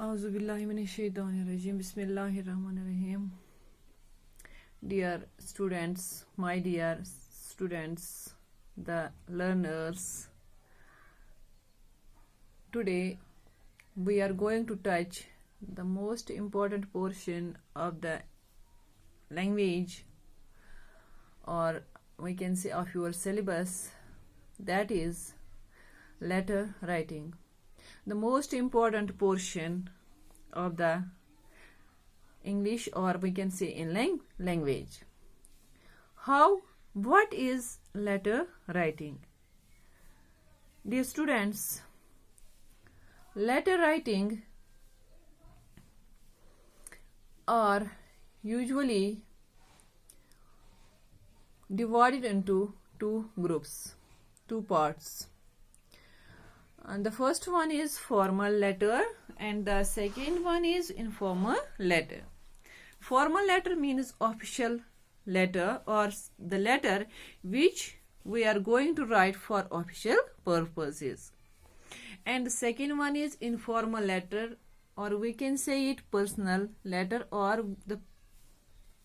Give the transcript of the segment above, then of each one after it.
Auzubillahiminashaitanirrajim. Bismillahirrahmanirrahim. Dear students, my dear students, the learners, today we are going to touch the most important portion of the language, or we can say of your syllabus, that is letter writing. The most important portion of the English, or we can say in language. What is letter writing? Dear students, letter writing are usually divided into two groups, two parts. And the first one is formal letter and the second one is informal letter. Formal letter means official letter, or the letter which we are going to write for official purposes. And the second one is informal letter, or we can say it personal letter, or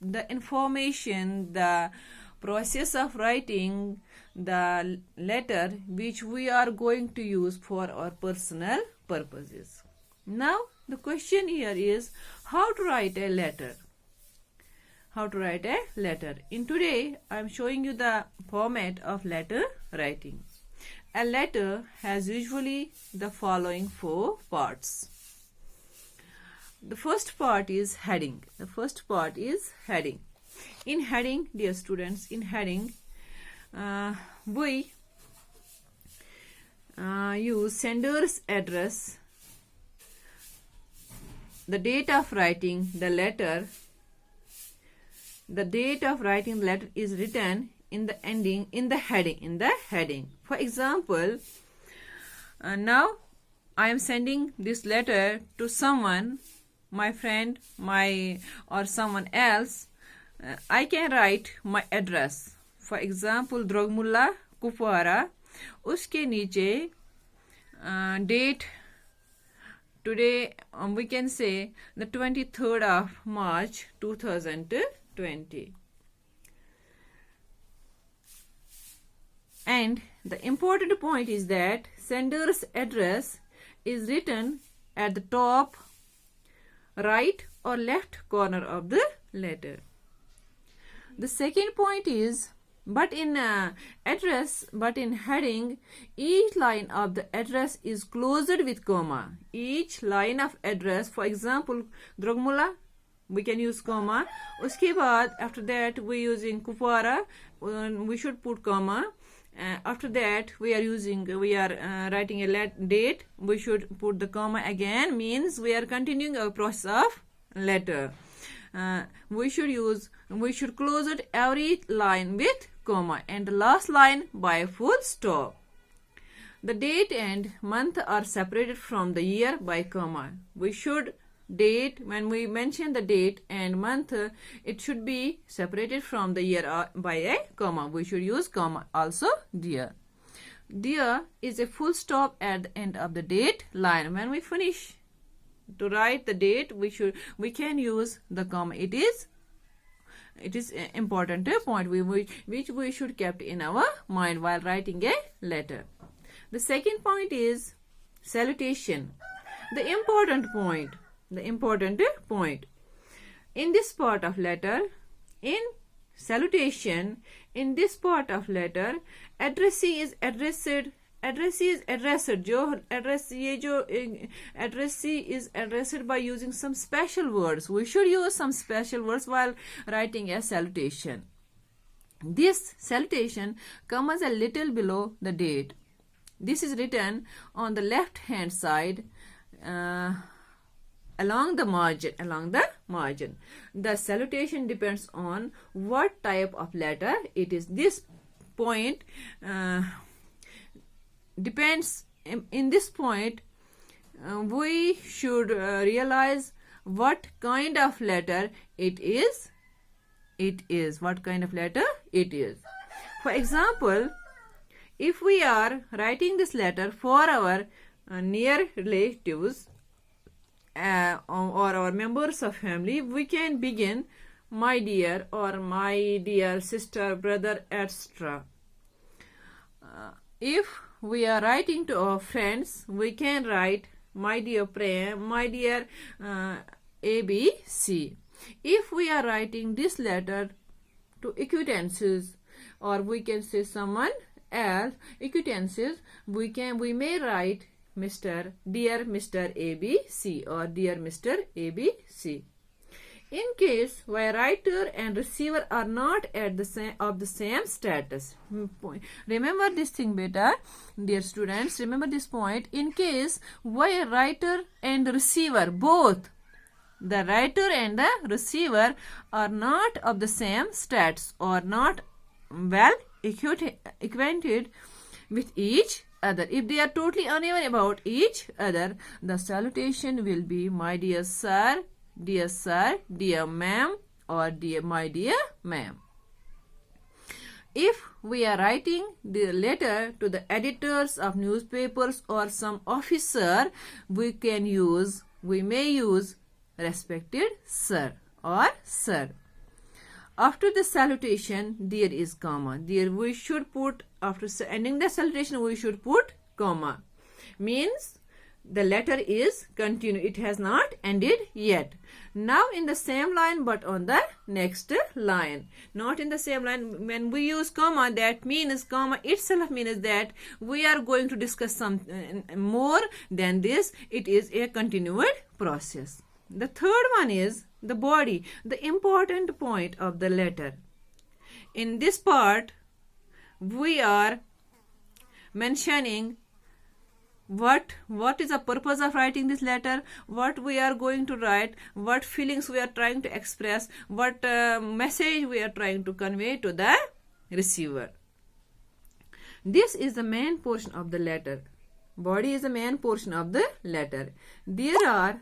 the information, the process of writing the letter which we are going to use for our personal purposes. Now the question here is how to write a letter. How to write a letter. In today I am showing you the format of letter writing. A letter has usually the following four parts. The first part is heading. In heading, dear students, in heading we use sender's address, the date of writing the letter. The date of writing the letter is written in the heading. For example, now I am sending this letter to someone, my friend, or someone else. I can write my address. For example, Drogmulla, Kupwara. Uske niche date today we can say the 23rd of March 2020. And the important point is that sender's address is written at the top right or left corner of the letter. The second point is, but in heading, each line of the address is closed with comma. Each line of address, for example, Drogmulla, we can use comma. Uske baad, after that we using Kupwara, we should put comma. After that we are writing a date, we should put the comma again, means we are continuing our process of letter. We should close it every line with comma and the last line by full stop. The date and month are separated from the year by comma. We should date, when we mention the date and month, it should be separated from the year by a comma. We should use comma also dear. There is a full stop at the end of the date line. When we finish to write the date, we can use the comma. It is an important point which we should keep in our mind while writing a letter. The second point is salutation. The important point. In this part of letter, in salutation, in this part of letter, addressee is addressed. Addressee is addressed by using some special words. We should use some special words while writing a salutation. This salutation comes a little below the date. This is written on the left hand side along the margin. The salutation depends on what type of letter it is. This point depends. In this point we should realize what kind of letter it is. What kind of letter it is. For example, if we are writing this letter for our near relatives, or our members of family, we can begin my dear or my dear sister, brother, etc. If we are writing to our friends, we can write my dear Prem, my dear ABC. If we are writing this letter to acquaintances, or we can say someone else, acquaintances, we may write dear Mr. ABC or dear Mr. ABC. In case where writer and receiver are not at the same status. Remember this thing, beta, dear students. Remember this point. In case where writer and receiver, both the writer and the receiver are not of the same status or not well acquainted with each other. If they are totally unaware about each other, the salutation will be my dear sir, dear ma'am, or my dear ma'am. If we are writing the letter to the editors of newspapers or some officer, we may use respected sir or sir. After the salutation, there is comma. There we should put, after ending the salutation, we should put comma. Means the letter is continued. It has not ended yet. Now in the same line but on the next line. Not in the same line. When we use comma, that means comma itself means that we are going to discuss some more than this. It is a continued process. The third one is the body, the important point of the letter. In this part, we are mentioning what is the purpose of writing this letter, what we are going to write, what feelings we are trying to express, what message we are trying to convey to the receiver. This is the main portion of the letter. Body is the main portion of the letter. There are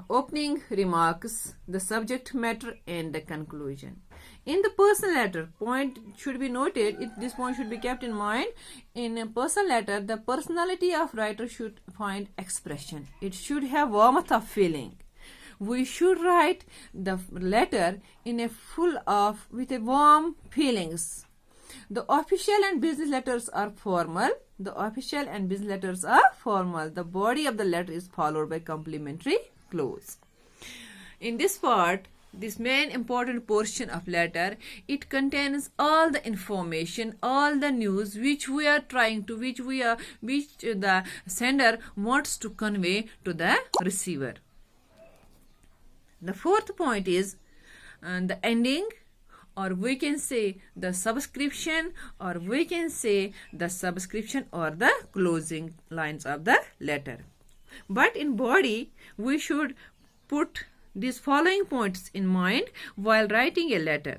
opening remarks, the subject matter, and the conclusion. In the personal letter, point should be noted, this point should be kept in mind. In a personal letter, the personality of writer should find expression. It should have warmth of feeling. We should write the letter with a warm feelings. The official and business letters are formal. The body of the letter is followed by complimentary clause. In this part, this main important portion of letter, it contains all the information, all the news which the sender wants to convey to the receiver. The fourth point is the ending, or we can say the subscription, or we can say the subscription or the closing lines of the letter. But in body, we should put these following points in mind while writing a letter.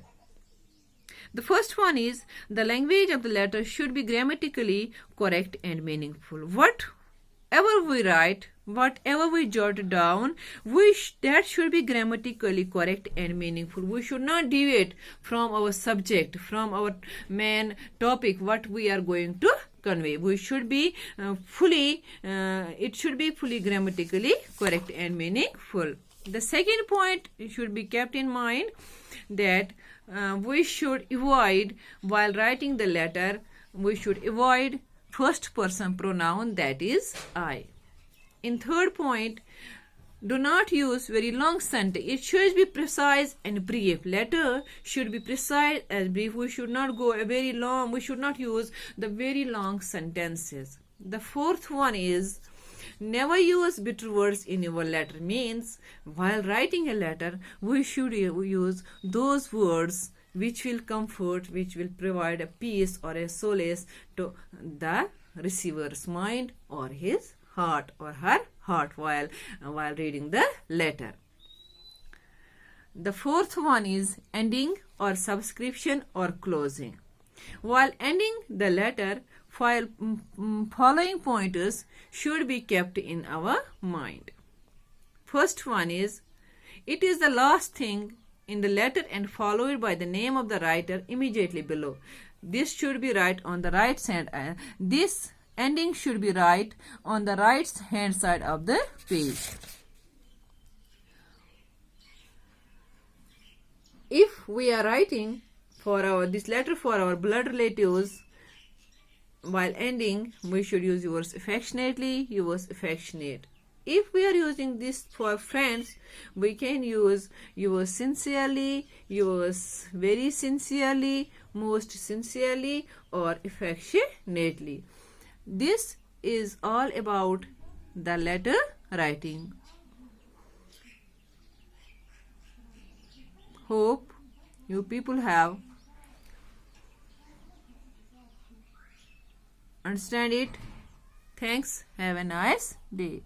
The first one is the language of the letter should be grammatically correct and meaningful. Whatever we write, whatever we jot down, that should be grammatically correct and meaningful. We should not deviate from our subject, from our main topic, what we are going to convey. It should be fully grammatically correct and meaningful. The second point should be kept in mind, that we should avoid, while writing the letter, we should avoid first person pronoun, that is I. In third point, do not use very long sentence. It should be precise and brief. Letter should be precise and brief. We should not go very long. We should not use the very long sentences. The fourth one is never use bitter words in your letter. Means while writing a letter, we should use those words which will comfort, which will provide a peace or a solace to the receiver's mind or his heart or her heart while reading the letter. The fourth one is ending or subscription or closing. While ending the letter, following pointers should be kept in our mind. First one is, it is the last thing in the letter and followed by the name of the writer immediately below. This should be right on the right side. This ending should be right on the right hand side of the page. If we are writing for this letter for our blood relatives, while ending we should use yours affectionately, yours affectionate. If we are using this for friends, we can use yours sincerely, yours very sincerely, most sincerely, or affectionately. This is all about the letter writing. Hope you people have understand it. Thanks. Have a nice day.